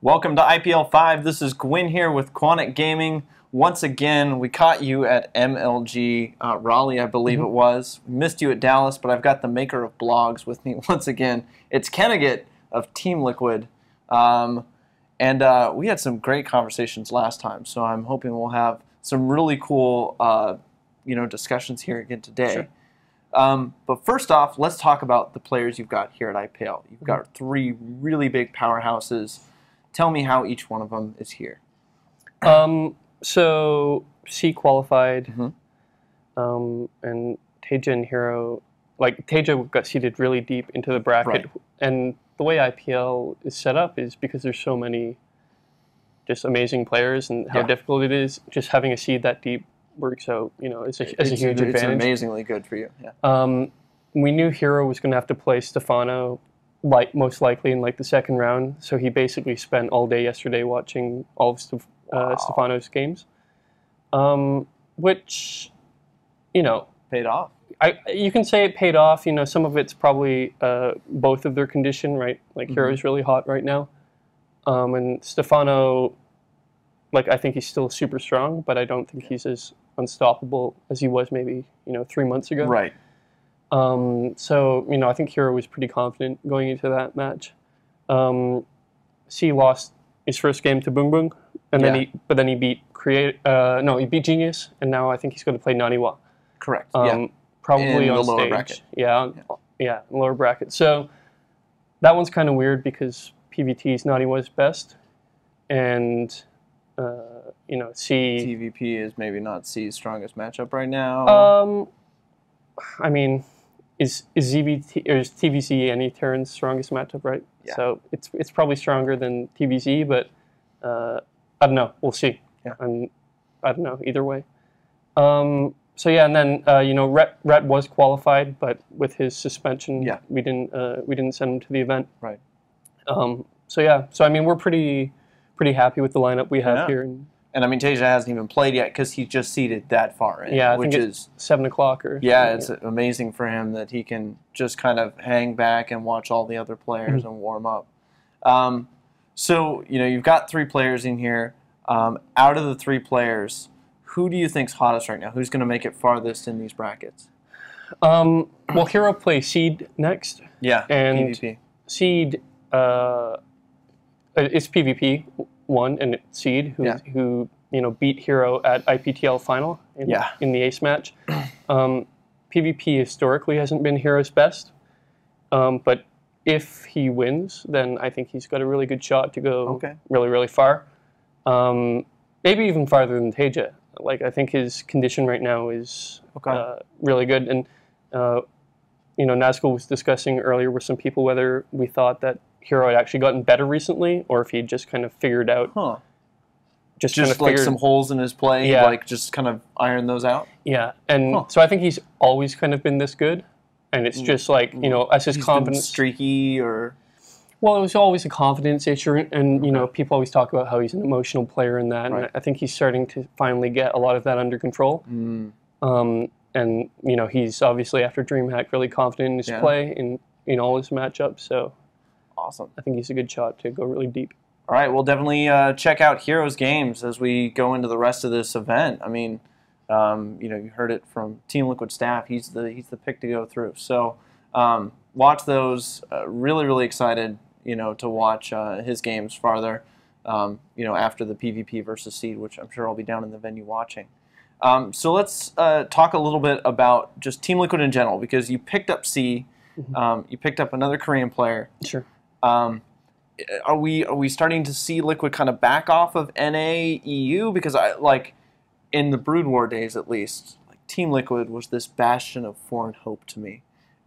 Welcome to IPL 5. This is Gwin here with Quantic Gaming. Once again, we caught you at MLG Raleigh, I believe it was. We missed you at Dallas, but I've got the maker of blogs with me once again. It's Kennigit of Team Liquid. We had some great conversations last time, so I'm hoping we'll have some really cool discussions here again today. Sure. But first off, let's talk about the players you've got here at IPL. You've got three really big powerhouses. Tell me how each one of them is here. So C qualified, and Teja and Hero, Teja got seeded really deep into the bracket, Right. and the way IPL is set up is because there's so many just amazing players and how difficult it is, just having a seed that deep works out, it's a huge advantage. It's amazingly good for you. Yeah. We knew Hero was going to have to play Stefano, most likely in the second round, so he basically spent all day yesterday watching all of Stefano's games, which, paid off. You can say it paid off. Some of it's probably both of their condition, right? Hero's really hot right now, and Stefano, I think he's still super strong, but I don't think he's as unstoppable as he was maybe 3 months ago. Right. So I think Hero was pretty confident going into that match. C lost his first game to Boong Boong, and then he beat he beat Genius, and now I think he's going to play Naniwa. Correct. Probably in on the stage. lower bracket. Yeah, lower bracket. So that one's kind of weird because PVT's Naniwa's best, and C. TVP is maybe not C's strongest matchup right now. I mean, is ZVT or is TVC any Terran's strongest matchup, right? Yeah. So it's probably stronger than TVC, but I don't know. We'll see. Yeah. I don't know either way. So yeah, and then Rhett was qualified, but with his suspension, we didn't send him to the event. Right. So I mean, we're pretty happy with the lineup we have here. And I mean, Teja hasn't even played yet because he's just seeded that far in. Yeah, which is 7 o'clock or. Yeah, it's amazing for him that he can just kind of hang back and watch all the other players and warm up. So you've got 3 players in here. Out of the 3 players, who do you think's hottest right now? Who's going to make it farthest in these brackets? Well, Hero plays Seed next. Yeah, and PvP. Seed, it's PvP 1 and it's Seed who beat Hero at IPTL final in the Ace match. PvP historically hasn't been Hero's best, but if he wins, then I think he's got a really good shot to go really, really far. Maybe even farther than Teja. I think his condition right now is really good. And, Nazgul was discussing earlier with some people whether we thought that Hero had actually gotten better recently or if he'd just kind of figured out. Just kind of some holes in his play, just kind of iron those out? Yeah. And so I think he's always kind of been this good. And it's just as his confidence. Streaky or. Well, it was always a confidence issue, and people always talk about how he's an emotional player in that, and I think he's starting to finally get a lot of that under control. And he's obviously after DreamHack really confident in his play in all his matchups. So awesome! I think he's a good shot to go really deep. All right, we'll definitely check out Hero's games as we go into the rest of this event. I mean, you heard it from Team Liquid staff. He's the pick to go through. So watch those. Really, really excited. To watch his games farther, after the PvP versus Seed, which I'm sure I'll be down in the venue watching. So let's talk a little bit about just Team Liquid in general, because you picked up C, you picked up another Korean player. Sure. Are we starting to see Liquid kind of back off of NA, EU? Because in the Brood War days at least, Team Liquid was this bastion of foreign hope to me,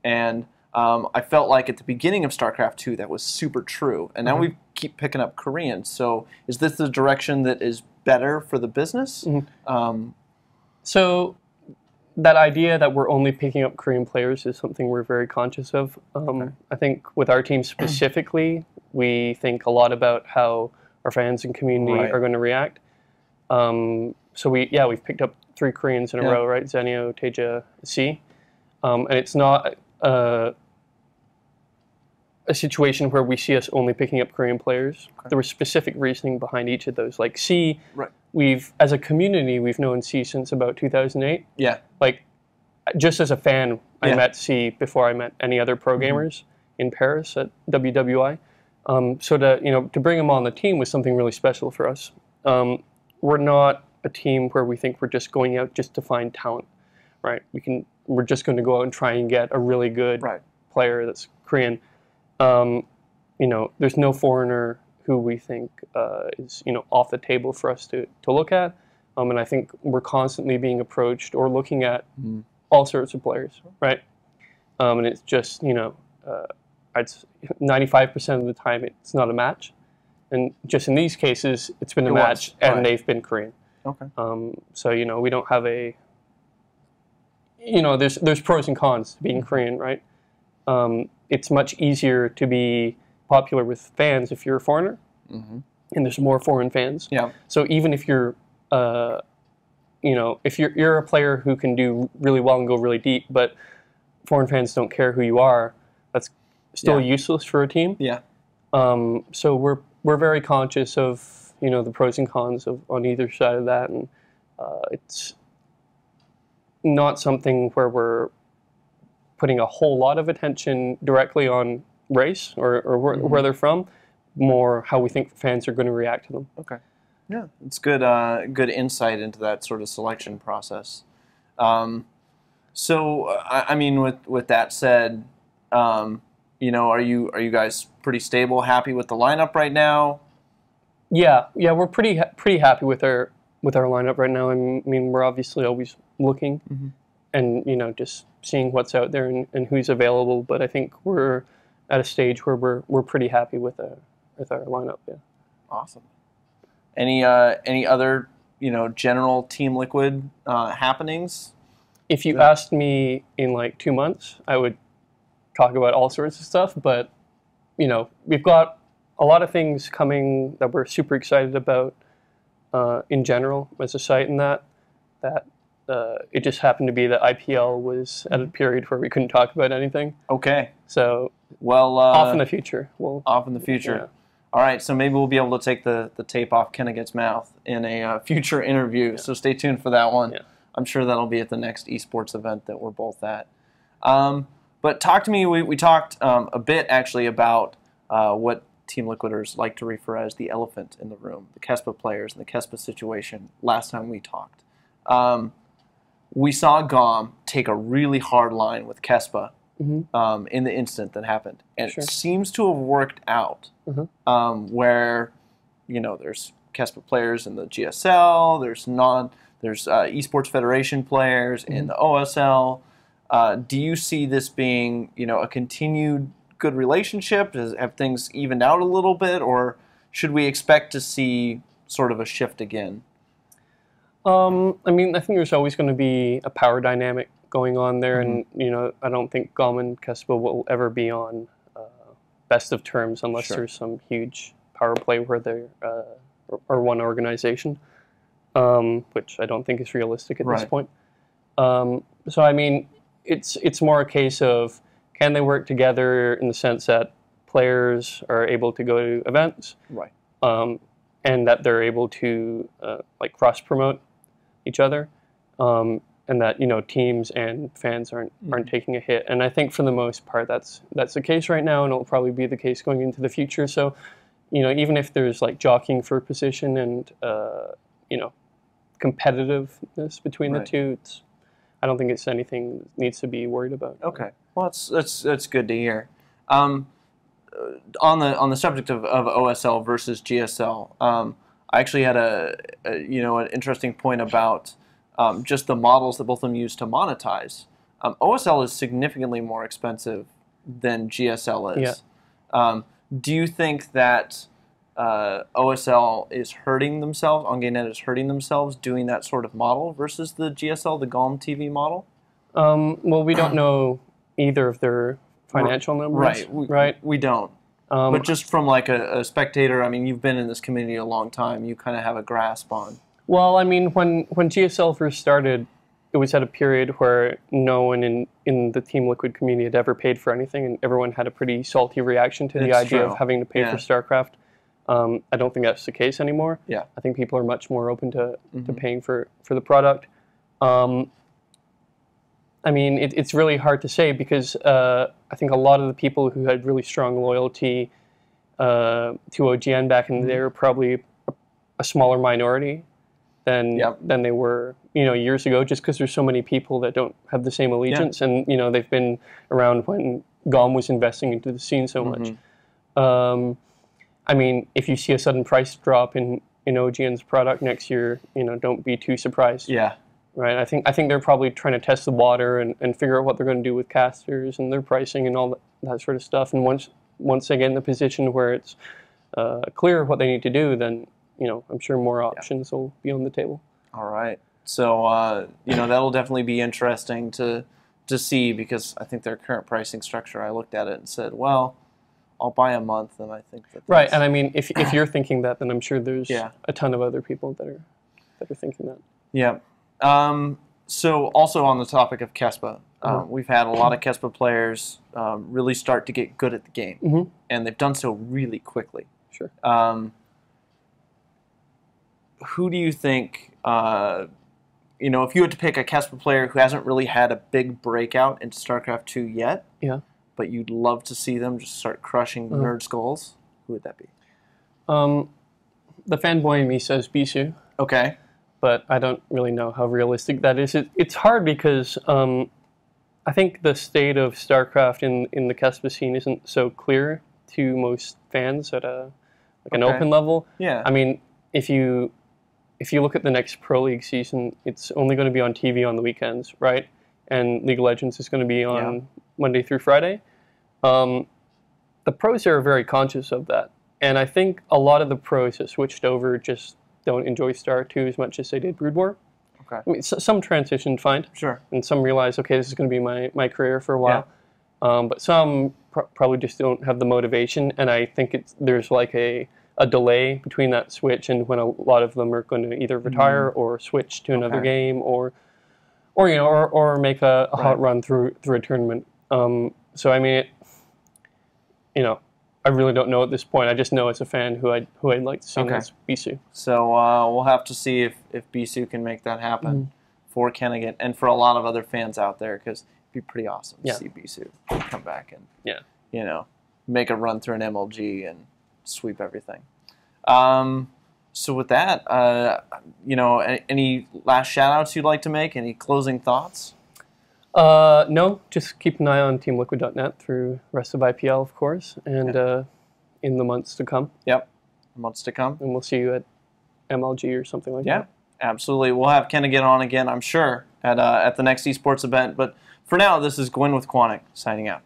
and I felt like at the beginning of StarCraft 2 that was super true, and now we keep picking up Koreans. So is this the direction that is better for the business? So that idea that we're only picking up Korean players is something we're very conscious of. I think with our team specifically, we think a lot about how our fans and community are going to react. So we've picked up 3 Koreans in a row, right? Zenio, Teja, C. And it's not a situation where we see us only picking up Korean players. Okay. There was specific reasoning behind each of those. Like C, we've, as a community, we've known C since about 2008. Yeah. Like, just as a fan, I met C before I met any other pro gamers in Paris at WWI. So to bring him on the team was something really special for us. We're not a team where we think we're just going out just to find talent, right? We're just going to go out and try and get a really good player that's Korean. There's no foreigner who we think is off the table for us to look at. And I think we're constantly being approached or looking at all sorts of players, right? And it's just, 95% of the time it's not a match. And just in these cases, it's been a match, and they've been Korean. Okay. So, we don't have a, there's pros and cons to being Korean, right? It's much easier to be popular with fans if you're a foreigner, and there's more foreign fans. Yeah. So even if you're, if you're a player who can do really well and go really deep, but foreign fans don't care who you are, that's still useless for a team. Yeah. So we're very conscious of the pros and cons on either side of that, and it's not something where we're putting a whole lot of attention directly on race or where they're from, more how we think fans are going to react to them. Okay. Yeah, it's good insight into that sort of selection process. So, I mean, with that said, are you guys pretty stable, happy with the lineup right now? Yeah, we're pretty happy with our lineup right now. I mean, we're obviously always looking, and just seeing what's out there and who's available. But I think we're at a stage where we're pretty happy with our lineup. Yeah. Awesome. Any other general Team Liquid happenings? If you asked me in like 2 months, I would talk about all sorts of stuff. But we've got a lot of things coming that we're super excited about in general as a site, and that it just happened to be that IPL was at a period where we couldn't talk about anything. Okay. So off in the future. Off in the future. Yeah. All right, so maybe we'll be able to take the tape off Kennigit's mouth in a future interview, so stay tuned for that one. Yeah. I'm sure that'll be at the next esports event that we're both at. But talk to me, we talked a bit actually about what Team Liquiders like to refer as the elephant in the room, the Kespa players and the Kespa situation last time we talked. We saw GOM take a really hard line with Kespa in the incident that happened, and it seems to have worked out. Where there's Kespa players in the GSL, there's esports federation players in the OSL. Do you see this being a continued good relationship? Have things evened out a little bit, or should we expect to see sort of a shift again? I mean, I think there's always going to be a power dynamic going on there, and I don't think GOM and Kespa will ever be on best of terms unless there's some huge power play where they are one organization, which I don't think is realistic at this point. So I mean, it's more a case of, can they work together in the sense that players are able to go to events, and that they're able to like cross promote each other, and that teams and fans aren't taking a hit. And I think for the most part that's the case right now, and it'll probably be the case going into the future. So even if there's like jockeying for position and competitiveness between the two, I don't think it's anything that needs to be worried about. Okay, well that's good to hear. On the subject of OSL versus GSL, I actually had an interesting point about just the models that both of them use to monetize. OSL is significantly more expensive than GSL is. Yeah. Do you think that OSL is hurting themselves, OnGameNet is hurting themselves doing that sort of model versus the GSL, the GOM TV model? Well, we don't know either of their financial numbers. Right. We don't. But just from like a spectator, I mean, you've been in this community a long time. You kind of have a grasp on. Well, I mean, when GSL first started, it was at a period where no one in the Team Liquid community had ever paid for anything, and everyone had a pretty salty reaction to the idea of having to pay for StarCraft. I don't think that's the case anymore. Yeah. I think people are much more open to paying for the product. I mean, it's really hard to say because I think a lot of the people who had really strong loyalty to OGN back in the day are probably a smaller minority than they were, years ago, just because there's so many people that don't have the same allegiance, and they've been around when GOM was investing into the scene so much. I mean, if you see a sudden price drop in OGN's product next year, don't be too surprised. Yeah. Right. I think they're probably trying to test the water and figure out what they're going to do with casters and their pricing and all that sort of stuff. And once they get in the position where it's clear what they need to do, then I'm sure more options will be on the table. All right. So that'll definitely be interesting to see, because I think their current pricing structure, I looked at it and said, well, I'll buy a month, and I think that's right. And I mean, if you're thinking that, then I'm sure there's a ton of other people that are thinking that. Yeah. So also on the topic of Kespa, we've had a lot of Kespa players really start to get good at the game, and they've done so really quickly. Sure. Who do you think, if you had to pick a Kespa player who hasn't really had a big breakout into StarCraft 2 yet, but you'd love to see them just start crushing nerd skulls, who would that be? The fanboy in me says Bisu. Okay. But I don't really know how realistic that is. It's hard because I think the state of StarCraft in the Kespa scene isn't so clear to most fans at an open level. Yeah. I mean, if you look at the next Pro League season, it's only going to be on TV on the weekends, right? And League of Legends is going to be on Monday through Friday. The pros are very conscious of that. And I think a lot of the pros that switched over just don't enjoy Star 2 as much as they did Brood War. Okay. I mean, some transitioned fine. Sure. And some realize, okay, this is going to be my career for a while. But some probably just don't have the motivation. And I think there's like a delay between that switch and when a lot of them are going to either retire or switch to another game or make a hot run through a tournament. So I mean, I really don't know at this point. I just know as a fan who I'd like to see as Bisu. So we'll have to see if Bisu can make that happen for Kennigit and for a lot of other fans out there, because it'd be pretty awesome to see Bisu come back and make a run through an MLG and sweep everything. So with that, any last shout-outs you'd like to make? Any closing thoughts? No, just keep an eye on TeamLiquid.net through rest of IPL, of course, and in the months to come. Yep, months to come. And we'll see you at MLG or something like that. Yeah, absolutely. We'll have Kennigit on again, I'm sure, at the next esports event. But for now, this is Gwin with Quantic, signing out.